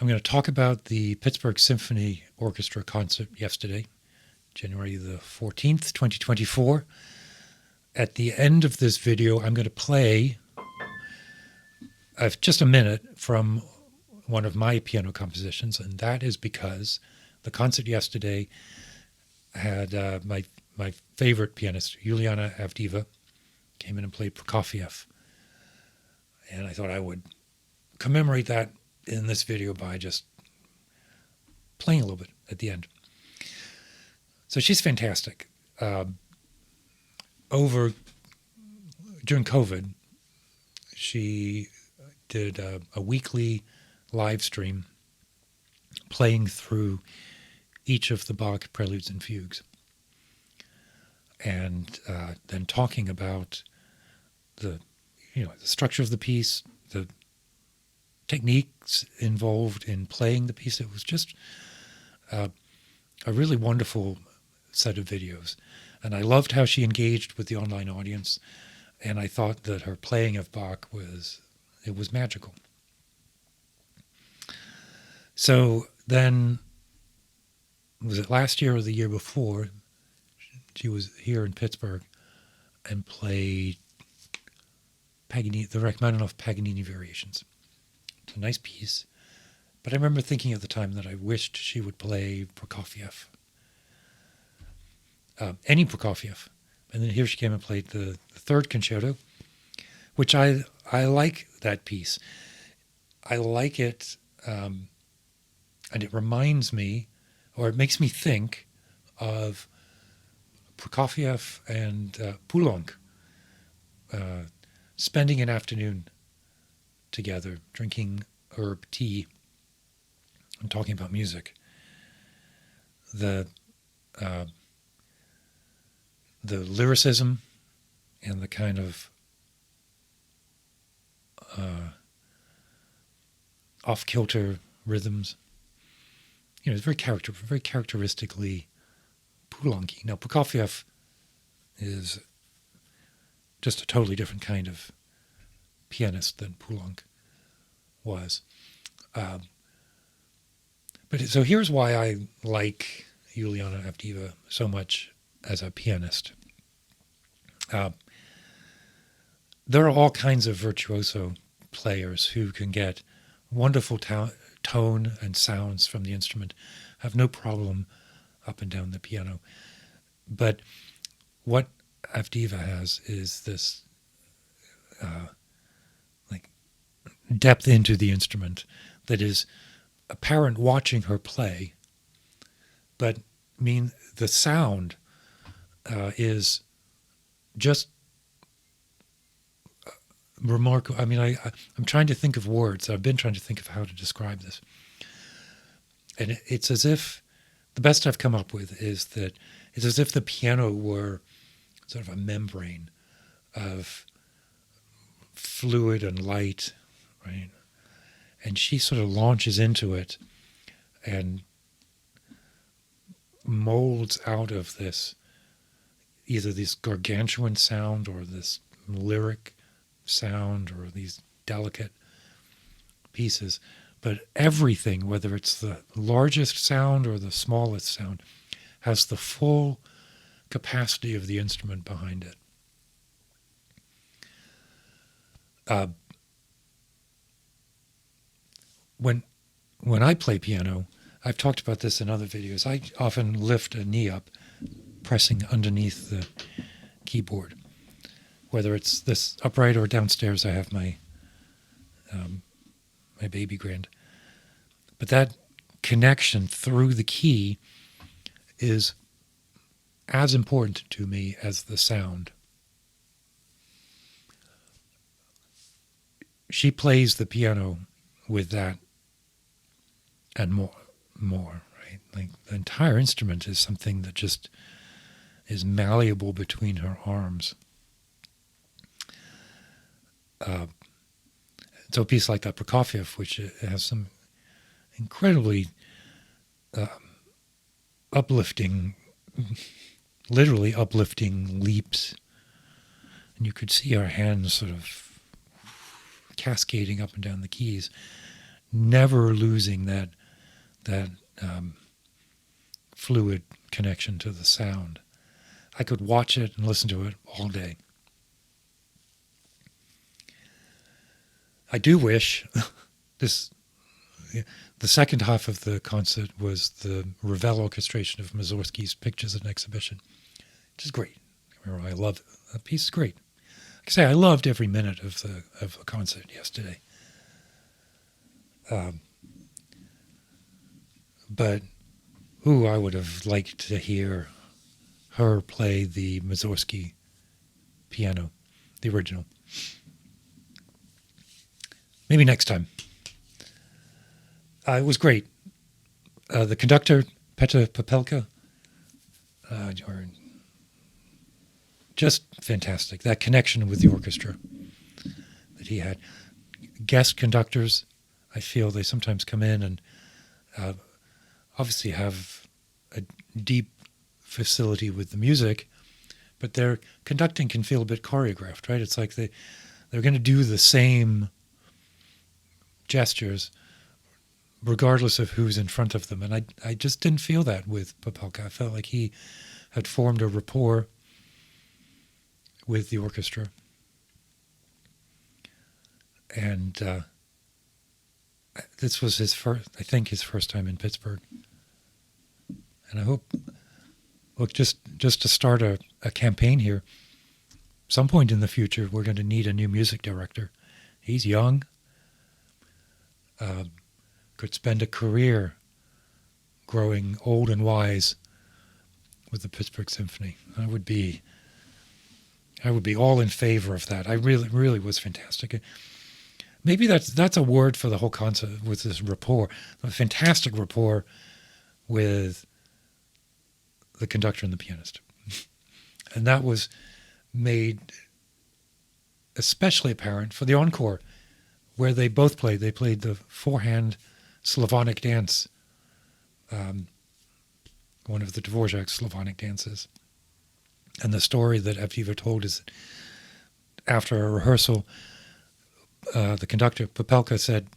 I'm going to talk about the Pittsburgh Symphony Orchestra concert yesterday, January the 14th, 2024. At the end of this video, I'm going to play just a minute from one of my piano compositions, and that is because the concert yesterday had my favorite pianist, Juliana Avdiva, came in and played Prokofiev. And I thought I would commemorate that in this video by just playing a little bit at the end. So she's fantastic. During COVID, she did a weekly live stream playing through each of the Bach preludes and fugues, and then talking about the structure of the piece, the techniques involved in playing the piece. It was just a really wonderful set of videos. And I loved how she engaged with the online audience. And I thought that her playing of Bach was magical. So then, was it last year or the year before, she was here in Pittsburgh and played Paganini, the Rachmaninoff Paganini Variations. It's a nice piece, but I remember thinking at the time that I wished she would play Prokofiev, any Prokofiev. And then here she came and played the third concerto, which I like that piece. I like it, and it reminds me, or it makes me think of Prokofiev and Poulenc spending an afternoon together, drinking herb tea and talking about music. The lyricism and the kind of off-kilter rhythms, it's very characteristically Poulenc-y. Now, Prokofiev is just a totally different kind of pianist than Poulenc was. So here's why I like Juliana Avdiva so much as a pianist. There are all kinds of virtuoso players who can get wonderful tone and sounds from the instrument, have no problem up and down the piano. But what Avdiva has is this depth into the instrument that is apparent watching her play, but the sound is just remarkable. I'm trying to think of words. I've been trying to think of how to describe this. And it's as if, the best I've come up with is that it's as if the piano were sort of a membrane of fluid and light, right? And she sort of launches into it and molds out of this, either this gargantuan sound or this lyric sound or these delicate pieces. But everything, whether it's the largest sound or the smallest sound, has the full capacity of the instrument behind it. When I play piano, I've talked about this in other videos, I often lift a knee up, pressing underneath the keyboard. Whether it's this upright or downstairs, I have my baby grand. But that connection through the key is as important to me as the sound. She plays the piano with that and more, right? Like the entire instrument is something that just is malleable between her arms. So a piece like that Prokofiev, which has some incredibly uplifting, literally uplifting leaps, and you could see our hands sort of cascading up and down the keys. never losing that fluid connection to the sound. I could watch it and listen to it all day. I do wish the second half of the concert was the Ravel orchestration of Mussorgsky's Pictures and Exhibition, which is great. I love it. That piece is great. Like I say, I loved every minute of the concert yesterday. But I would have liked to hear her play the Mussorgsky piano, the original. Maybe next time. It was great. The conductor, Petr Popelka, just fantastic. That connection with the orchestra that he had. Guest conductors, I feel they sometimes come in and obviously have a deep facility with the music, but their conducting can feel a bit choreographed, right? It's like they're going to do the same gestures regardless of who's in front of them. And I just didn't feel that with Popelka. I felt like he had formed a rapport with the orchestra. And this was his first time in Pittsburgh. And I hope, look, just to start a campaign here, some point in the future, we're going to need a new music director. He's young, could spend a career growing old and wise with the Pittsburgh Symphony. I would be all in favor of that. I really, really was fantastic. Maybe that's a word for the whole concert, with this rapport, a fantastic rapport with the conductor and the pianist. And that was made especially apparent for the encore, where they both played. They played the four-hand Slavonic dance, one of the Dvorak's Slavonic dances. And the story that Avdiva told is that after a rehearsal, the conductor, Popelka, said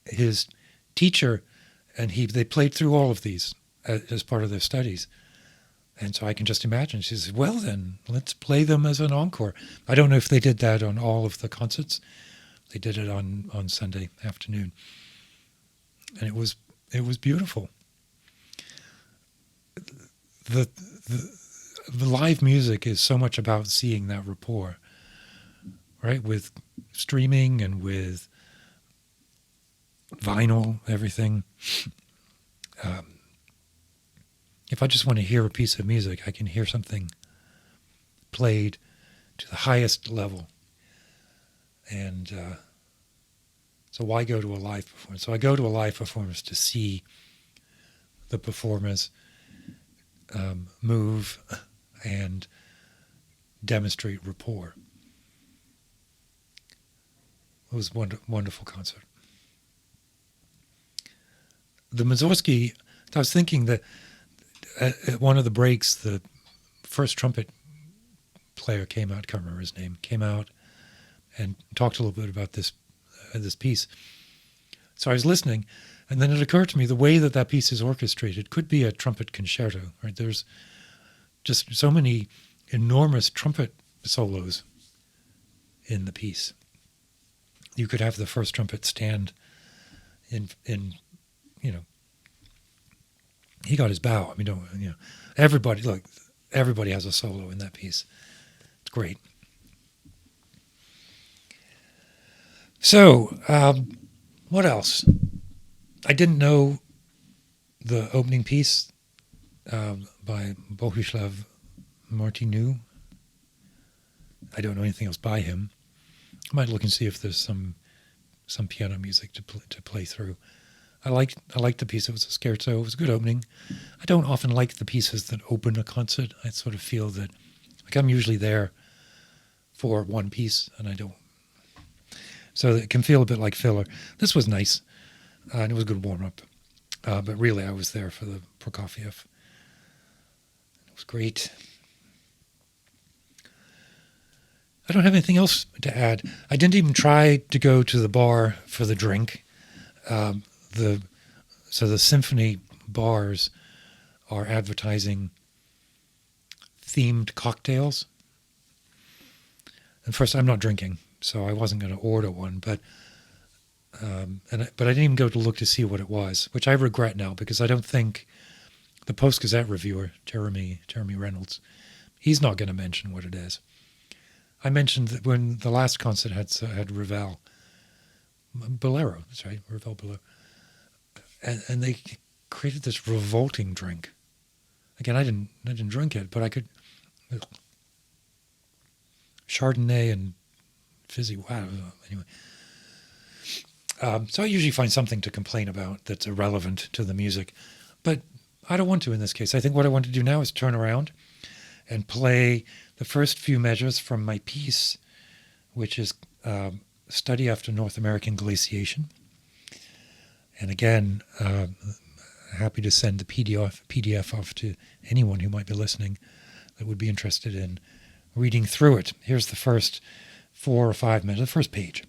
his teacher and they played through all of these as part of their studies. And so I can just imagine, she says, well then, let's play them as an encore. I don't know if they did that on all of the concerts. They did it on Sunday afternoon. And it was beautiful. The live music is so much about seeing that rapport, right? With streaming and with vinyl, everything. If I just want to hear a piece of music, I can hear something played to the highest level. And so why go to a live performance? So I go to a live performance to see the performers move and demonstrate rapport. It was a wonderful concert. The Mussorgsky, I was thinking that at one of the breaks, the first trumpet player came out, I can't remember his name, came out and talked a little bit about this piece. So I was listening, and then it occurred to me the way that piece is orchestrated could be a trumpet concerto, right? There's just so many enormous trumpet solos in the piece. You could have the first trumpet stand in he got his bow. I mean, everybody has a solo in that piece. It's great. So, what else? I didn't know the opening piece by Bohuslav Martinu. I don't know anything else by him. I might look and see if there's some piano music to play through. I liked the piece. It was a scherzo. It was a good opening. I don't often like the pieces that open a concert. I sort of feel that, like, I'm usually there for one piece, and I don't. So it can feel a bit like filler. This was nice, and it was a good warm-up. But really, I was there for the Prokofiev. It was great. I don't have anything else to add. I didn't even try to go to the bar for the drink. The symphony bars are advertising themed cocktails. And first, I'm not drinking, so I wasn't going to order one. But I didn't even go to look to see what it was, which I regret now because I don't think the Post-Gazette reviewer, Jeremy Reynolds, he's not going to mention what it is. I mentioned that when the last concert had Ravel Bolero, that's right, Ravel Bolero, and they created this revolting drink. Again, I didn't drink it, but I could. Chardonnay and fizzy. Wow. Anyway, so I usually find something to complain about that's irrelevant to the music, but I don't want to in this case. I think what I want to do now is turn around and play the first few measures from my piece, which is Study After North American Glaciation. And again, happy to send the PDF off to anyone who might be listening that would be interested in reading through it. Here's the first 4 or 5 minutes, the first page.